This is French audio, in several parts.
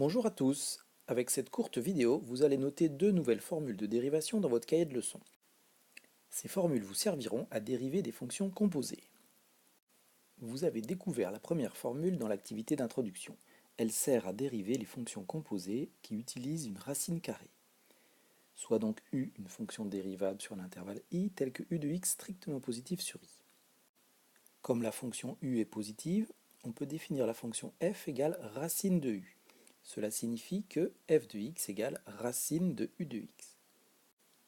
Bonjour à tous. Avec cette courte vidéo, vous allez noter deux nouvelles formules de dérivation dans votre cahier de leçons. Ces formules vous serviront à dériver des fonctions composées. Vous avez découvert la première formule dans l'activité d'introduction. Elle sert à dériver les fonctions composées qui utilisent une racine carrée. Soit donc u une fonction dérivable sur l'intervalle i telle que u de x strictement positif sur i. Comme la fonction u est positive, on peut définir la fonction f égale racine de u. Cela signifie que f de x égale racine de u de x.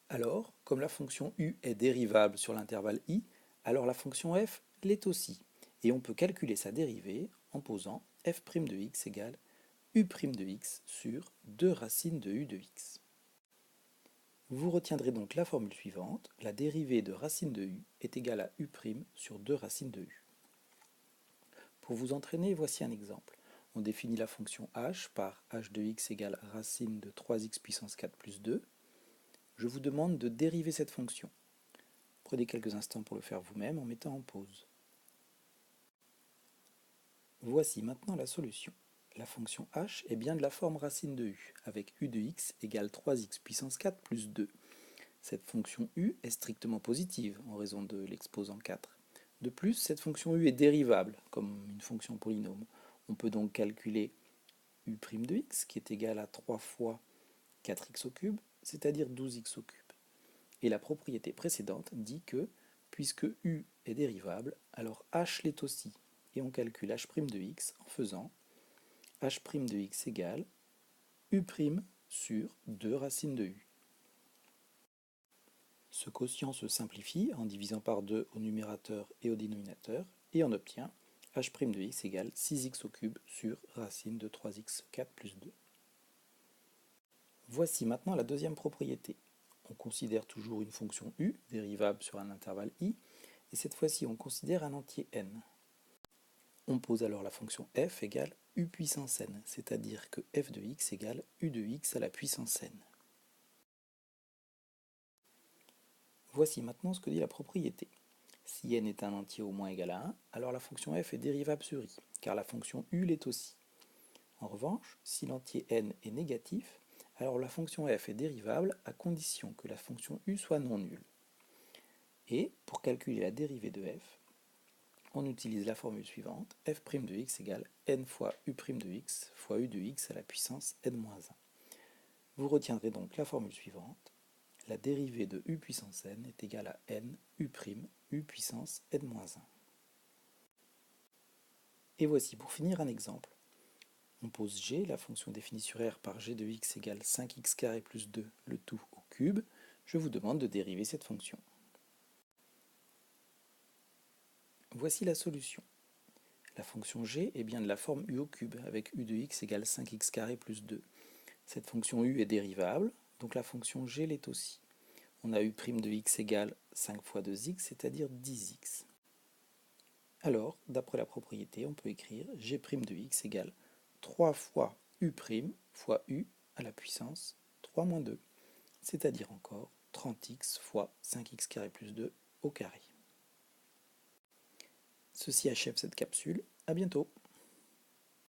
Alors, comme la fonction u est dérivable sur l'intervalle i, alors la fonction f l'est aussi, et on peut calculer sa dérivée en posant f' de x égale u' de x sur 2 racines de u de x. Vous retiendrez donc la formule suivante, la dérivée de racine de u est égale à u' sur 2 racines de u. Pour vous entraîner, voici un exemple. On définit la fonction h par h de x égale racine de 3x puissance 4 plus 2. Je vous demande de dériver cette fonction. Prenez quelques instants pour le faire vous-même en mettant en pause. Voici maintenant la solution. La fonction h est bien de la forme racine de u, avec u de x égale 3x puissance 4 plus 2. Cette fonction u est strictement positive en raison de l'exposant 4. De plus, cette fonction u est dérivable, comme une fonction polynôme. On peut donc calculer u' de x, qui est égal à 3 fois 4x au cube, c'est-à-dire 12x au cube. Et la propriété précédente dit que, puisque u est dérivable, alors h l'est aussi. Et on calcule h' de x en faisant h' de x égale u' sur 2 racines de u. Ce quotient se simplifie en divisant par 2 au numérateur et au dénominateur, et on obtient h' de x égale 6x au cube sur racine de 3x4 plus 2. Voici maintenant la deuxième propriété. On considère toujours une fonction u, dérivable sur un intervalle i, et cette fois-ci on considère un entier n. On pose alors la fonction f égale u puissance n, c'est-à-dire que f de x égale u de x à la puissance n. Voici maintenant ce que dit la propriété. Si n est un entier au moins égal à 1, alors la fonction f est dérivable sur i, car la fonction u l'est aussi. En revanche, si l'entier n est négatif, alors la fonction f est dérivable à condition que la fonction u soit non nulle. Et, pour calculer la dérivée de f, on utilise la formule suivante, f' de x égale n fois u' de x fois u de x à la puissance n-1. Vous retiendrez donc la formule suivante, la dérivée de u puissance n est égale à n u' u puissance n-1. Et voici pour finir un exemple. On pose g, la fonction définie sur r par g de x égale 5x carré plus 2, le tout au cube. Je vous demande de dériver cette fonction. Voici la solution. La fonction g est bien de la forme u au cube, avec u de x égale 5x carré plus 2. Cette fonction u est dérivable, donc la fonction g l'est aussi. On a u' de x égale 5 fois 2x, c'est-à-dire 10x. Alors, d'après la propriété, on peut écrire g' de x égale 3 fois u' fois u à la puissance 3 moins 2, c'est-à-dire encore 30x fois 5x carré plus 2 au carré. Ceci achève cette capsule, à bientôt.